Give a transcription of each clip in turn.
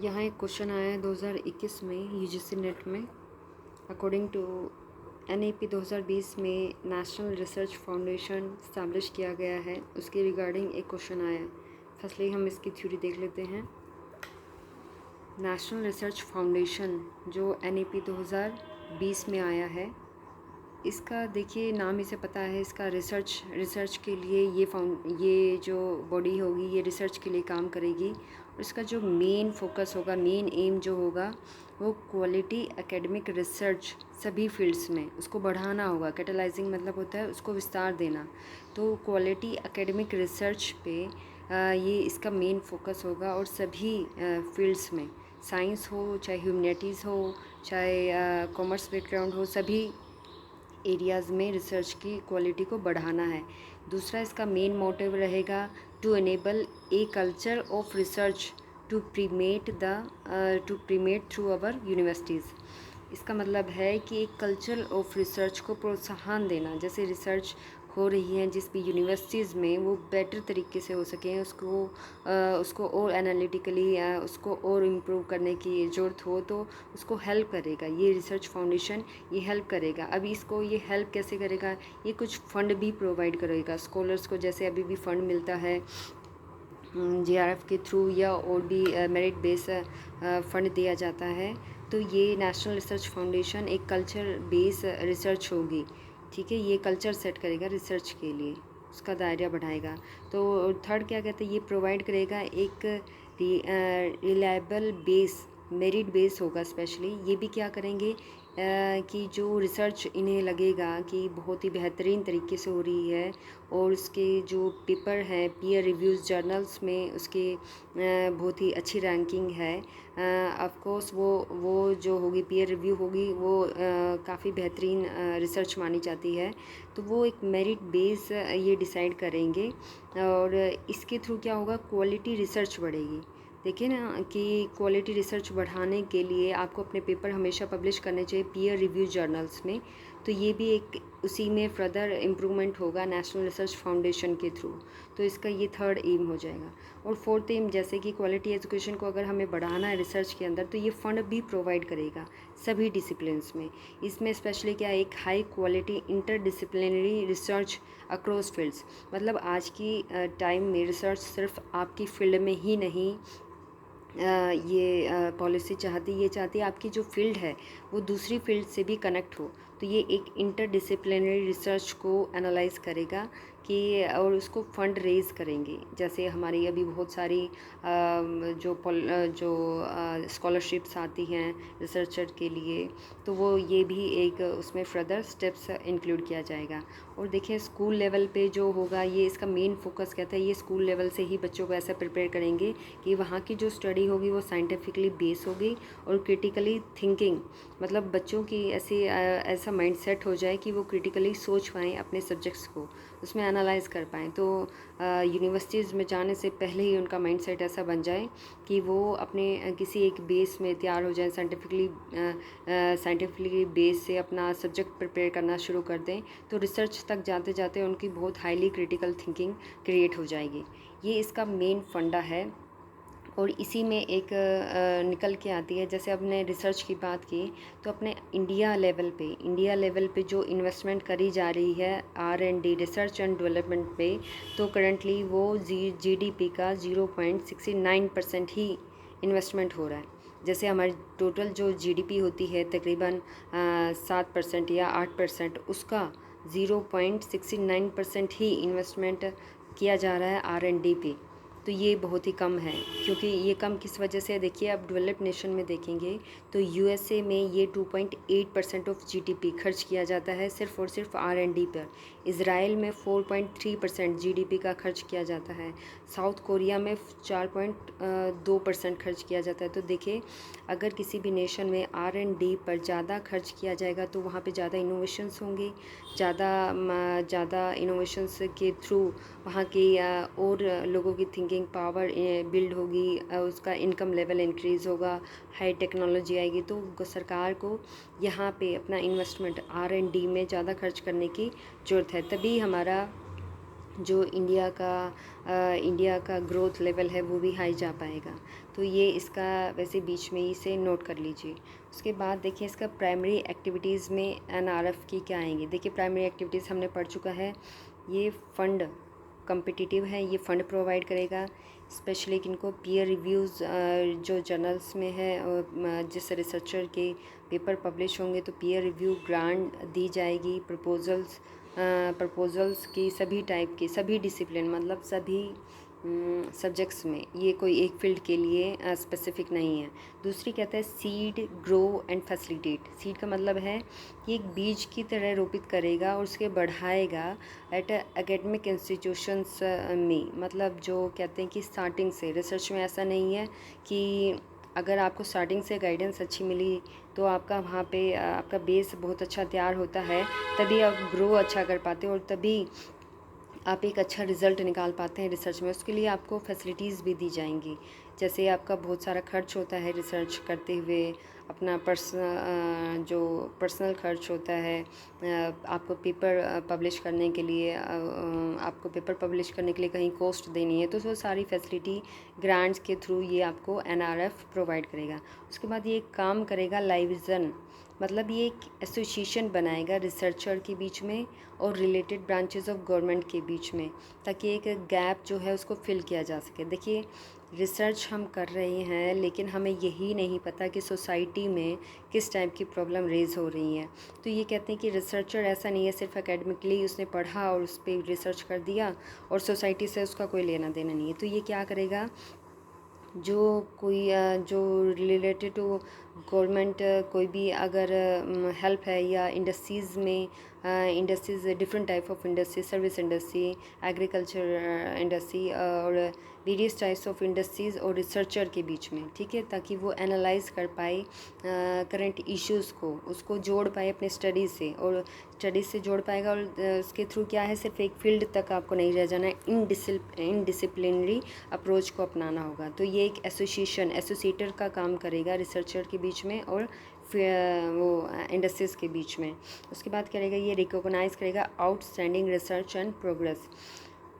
यहाँ एक क्वेश्चन आया है 2021 में यूजीसी नेट में। अकॉर्डिंग टू एनईपी 2020 में नेशनल रिसर्च फाउंडेशन इस्टेब्लिश किया गया है, उसके रिगार्डिंग एक क्वेश्चन आया है। फर्स्टली हम इसकी थ्योरी देख लेते हैं। नेशनल रिसर्च फाउंडेशन जो एनईपी 2020 में आया है, इसका देखिए नाम ही से पता है, इसका रिसर्च के लिए ये जो बॉडी होगी ये रिसर्च के लिए काम करेगी। और इसका जो मेन फोकस होगा, मेन एम जो होगा वो क्वालिटी एकेडमिक रिसर्च सभी फील्ड्स में उसको बढ़ाना होगा। कैटलाइजिंग मतलब होता है उसको विस्तार देना। तो क्वालिटी एकेडमिक रिसर्च पे ये इसका मेन फोकस होगा और सभी फील्ड्स में, साइंस हो चाहे ह्यूमैनिटीज़ हो चाहे कॉमर्स बैकग्राउंड हो, सभी एरियाज़ में रिसर्च की क्वालिटी को बढ़ाना है। दूसरा इसका मेन मोटिव रहेगा to enable a culture of research to promote through our universities. इसका मतलब है कि एक कल्चर ऑफ रिसर्च को प्रोत्साहन देना। जैसे रिसर्च हो रही है जिस भी यूनिवर्सिटीज़ में, वो बेटर तरीके से हो सकें, उसको और एनालिटिकली उसको और इम्प्रूव करने की ज़रूरत हो तो उसको हेल्प करेगा ये रिसर्च फाउंडेशन, ये हेल्प करेगा। अब इसको ये हेल्प कैसे करेगा, ये कुछ फ़ंड भी प्रोवाइड करेगा स्कॉलर्स को। जैसे अभी भी फ़ंड मिलता है जीआरएफ के थ्रू या और भी मेरिट बेस फ़ंड दिया जाता है। तो ये नेशनल रिसर्च फाउंडेशन एक कल्चर बेस रिसर्च होगी, ठीक है। ये कल्चर सेट करेगा रिसर्च के लिए, उसका दायरा बढ़ाएगा। तो थर्ड क्या कहते हैं, ये प्रोवाइड करेगा एक रिलायबल बेस, मेरिट बेस होगा स्पेशली। ये भी क्या करेंगे कि जो रिसर्च इन्हें लगेगा कि बहुत ही बेहतरीन तरीके से हो रही है और उसके जो पेपर हैं पीयर रिव्यूज़ जर्नल्स में उसके बहुत ही अच्छी रैंकिंग है। ऑफ कोर्स वो जो होगी पीयर रिव्यू होगी वो काफ़ी बेहतरीन रिसर्च मानी जाती है। तो वो एक मेरिट बेस ये डिसाइड करेंगे और इसके थ्रू क्या होगा, क्वालिटी रिसर्च बढ़ेगी। देखिए ना कि क्वालिटी रिसर्च बढ़ाने के लिए आपको अपने पेपर हमेशा पब्लिश करने चाहिए पीयर रिव्यू जर्नल्स में। तो ये भी एक उसी में फर्दर इम्प्रूवमेंट होगा नेशनल रिसर्च फाउंडेशन के थ्रू। तो इसका ये थर्ड एम हो जाएगा। और फोर्थ एम, जैसे कि क्वालिटी एजुकेशन को अगर हमें बढ़ाना है रिसर्च के अंदर, तो ये फ़ंड भी प्रोवाइड करेगा सभी डिसिप्लिन्स में। इसमें स्पेशली क्या, एक high quality interdisciplinary research across fields. मतलब आज की टाइम में रिसर्च सिर्फ आपकी फील्ड में ही नहीं, ये पॉलिसी चाहती है आपकी जो फील्ड है वो दूसरी फील्ड से भी कनेक्ट हो। तो ये एक इंटरडिसिप्लिनरी रिसर्च को एनालाइज करेगा कि और उसको फंड रेज करेंगे। जैसे हमारी अभी बहुत सारी जो स्कॉलरशिप्स आती हैं रिसर्चर के लिए, तो वो ये भी एक उसमें फर्दर स्टेप्स इंक्लूड किया जाएगा। और देखिए स्कूल लेवल पे जो होगा, ये इसका मेन फोकस कहता है, ये स्कूल लेवल से ही बच्चों को ऐसा प्रिपेयर करेंगे कि वहाँ की जो स्टडी होगी वो साइंटिफिकली बेस होगी और क्रिटिकली थिंकिंग, मतलब बच्चों की ऐसा माइंडसेट हो जाए कि वो क्रिटिकली सोच पाएँ अपने सब्जेक्ट्स को, उसमें एनालाइज कर पाएँ। तो यूनिवर्सिटीज़ में जाने से पहले ही उनका माइंडसेट ऐसा बन जाए कि वो अपने किसी एक बेस में तैयार हो जाए, साइंटिफिकली बेस से अपना सब्जेक्ट प्रिपेयर करना शुरू कर दें। तो रिसर्च तक जाते जाते उनकी बहुत हाईली क्रिटिकल थिंकिंग क्रिएट हो जाएगी। ये इसका मेन फंडा है। और इसी में एक निकल के आती है, जैसे अपने रिसर्च की बात की तो अपने इंडिया लेवल पे जो इन्वेस्टमेंट करी जा रही है R&D, रिसर्च एंड डेवलपमेंट पे, तो करंटली वो GDP का 0.69% ही इन्वेस्टमेंट हो रहा है। जैसे हमारी टोटल जो GDP होती है तकरीबन 7% या 8%, उसका 0.69% ही इन्वेस्टमेंट किया जा रहा है R&D पे। तो ये बहुत ही कम है। क्योंकि ये कम किस वजह से है, देखिए आप डेवलप्ड नेशन में देखेंगे तो USA में ये 2.8% ऑफ GDP खर्च किया जाता है सिर्फ और सिर्फ R&D पर। इज़राइल में 4.3% GDP का खर्च किया जाता है। साउथ कोरिया में 4.2% खर्च किया जाता है। तो देखिए अगर किसी भी नेशन में R&D पर ज़्यादा खर्च किया जाएगा तो वहाँ पे ज़्यादा इनोवेशंस होंगे, ज़्यादा इनोवेशंस के थ्रू वहाँ की और लोगों की थिंकिंग पावर बिल्ड होगी, उसका इनकम लेवल इंक्रीज़ होगा, हाई टेक्नोलॉजी आएगी। तो सरकार को यहाँ पे अपना इन्वेस्टमेंट R&D में ज़्यादा खर्च करने की ज़रूरत है, तभी हमारा जो इंडिया का ग्रोथ लेवल है वो भी हाई जा पाएगा। तो ये इसका वैसे बीच में इसे नोट कर लीजिए। उसके बाद देखिए इसका प्राइमरी एक्टिविटीज़ में एनआरएफ की क्या आएंगी। देखिए प्राइमरी एक्टिविटीज़ हमने पढ़ चुका है। ये फंड कम्पिटिटिव है, ये फ़ंड प्रोवाइड करेगा, स्पेशली किनको पीयर रिव्यूज़ जो जर्नल्स में है और जिस रिसर्चर के पेपर पब्लिश होंगे तो पीयर रिव्यू ग्रांट दी जाएगी। प्रपोजल्स की सभी टाइप की, सभी डिसिप्लिन मतलब सभी सब्जेक्ट्स में, ये कोई एक फील्ड के लिए स्पेसिफिक नहीं है। दूसरी कहता है seed grow and facilitate. Seed का मतलब है कि एक बीज की तरह रोपित करेगा और उसके बढ़ाएगा एट एकेडमिक इंस्टीट्यूशंस में। मतलब जो कहते हैं कि स्टार्टिंग से रिसर्च में ऐसा नहीं है कि अगर आपको स्टार्टिंग से गाइडेंस अच्छी मिली तो आपका वहाँ पे आपका बेस बहुत अच्छा तैयार होता है, तभी आप ग्रो अच्छा कर पाते हो और तभी आप एक अच्छा रिज़ल्ट निकाल पाते हैं रिसर्च में। उसके लिए आपको फैसिलिटीज़ भी दी जाएंगी। जैसे आपका बहुत सारा खर्च होता है रिसर्च करते हुए, अपना जो पर्सनल खर्च होता है, आपको पेपर पब्लिश करने के लिए आपको पेपर पब्लिश करने के लिए कहीं कॉस्ट देनी है, तो वो सारी फैसिलिटी ग्रांट्स के थ्रू ये आपको एनआरएफ प्रोवाइड करेगा। उसके बाद ये एक काम करेगा लाइविज़न, मतलब ये एक एसोसिएशन बनाएगा रिसर्चर के बीच में और रिलेटेड ब्रांचेस ऑफ गवर्नमेंट के बीच में, ताकि एक गैप जो है उसको फिल किया जा सके। देखिए रिसर्च हम कर रहे हैं लेकिन हमें यही नहीं पता कि सोसाइटी में किस टाइप की प्रॉब्लम रेज़ हो रही है। तो ये कहते हैं कि रिसर्चर ऐसा नहीं है सिर्फ एकेडमिकली उसने पढ़ा और उस पर रिसर्च कर दिया और सोसाइटी से उसका कोई लेना देना नहीं है। तो ये क्या करेगा, जो कोई जो रिलेटेड टू गवर्नमेंट कोई भी अगर हेल्प है या इंडस्ट्रीज़ में, industries different type of industry, service industry, agriculture industry और वेरियस टाइप्स ऑफ इंडस्ट्रीज़ और रिसर्चर के बीच में, ठीक है, ताकि वो एनालाइज कर पाए करंट इश्यूज़ को, उसको जोड़ पाए अपने स्टडीज़ से, और स्टडीज़ से जोड़ पाएगा और उसके थ्रू क्या है सिर्फ एक फील्ड तक आपको नहीं रह जाना है, इनडिसिप्लिनरी अप्रोच को अपनाना होगा। तो ये एक एसोसिएटर का काम करेगा रिसर्चर के बीच में और वो इंडस्ट्रीज़ के बीच में। उसके बाद करेगा ये रिकॉग्नाइज़ करेगा आउटस्टैंडिंग रिसर्च एंड प्रोग्रेस।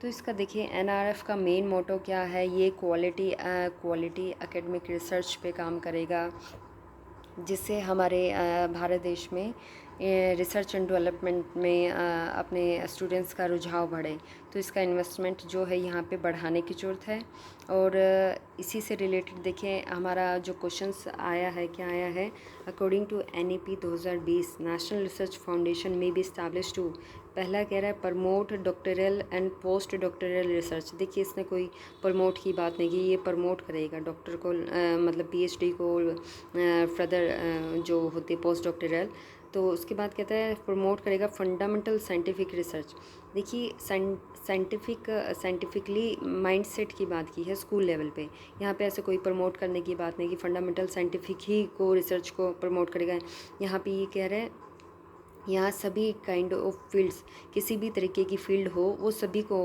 तो इसका देखिए एनआरएफ का मेन मोटो क्या है, ये क्वालिटी एकेडमिक रिसर्च पे काम करेगा, जिससे हमारे भारत देश में रिसर्च एंड डेवलपमेंट में अपने स्टूडेंट्स का रुझाव बढ़े। तो इसका इन्वेस्टमेंट जो है यहाँ पे बढ़ाने की ज़रूरत है। और इसी से रिलेटेड देखिए हमारा जो क्वेश्चंस आया है, क्या आया है, according to NEP 2020 national research foundation में बी एस्टैब्लिश टू, पहला कह रहा है promote doctoral and post doctoral research. देखिए इसने कोई प्रमोट की बात नहीं की, ये प्रमोट करेगा डॉक्टर को, मतलब PhD को, फर्दर जो होते पोस्ट डॉक्टरल। तो उसके बाद कहता है प्रमोट करेगा फंडामेंटल साइंटिफिक रिसर्च। देखिए साइंटिफिकली माइंडसेट की बात की है स्कूल लेवल पे, यहाँ पे ऐसे कोई प्रमोट करने की बात नहीं कि फंडामेंटल साइंटिफिक ही को रिसर्च को प्रमोट करेगा। यहाँ पे ये कह रहे हैं यहाँ सभी काइंड ऑफ फील्ड्स, किसी भी तरीके की फील्ड हो वो सभी को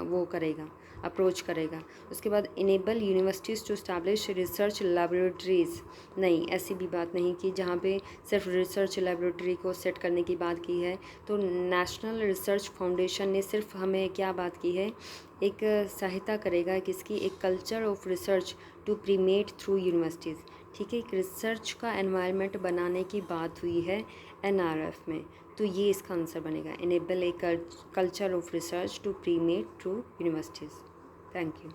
वो करेगा, अप्रोच करेगा। उसके बाद enable universities to establish research laboratories, नहीं ऐसी भी बात नहीं कि जहाँ पे सिर्फ रिसर्च लेबोरेटरी को सेट करने की बात की है। तो नेशनल रिसर्च फाउंडेशन ने सिर्फ हमें क्या बात की है, एक सहायता करेगा किसकी, एक culture of research to promote through universities, ठीक है, एक रिसर्च का एनवायरनमेंट बनाने की बात हुई है NRF में। तो ये इसका आंसर बनेगा, enable a culture of research to promote through universities. Thank you.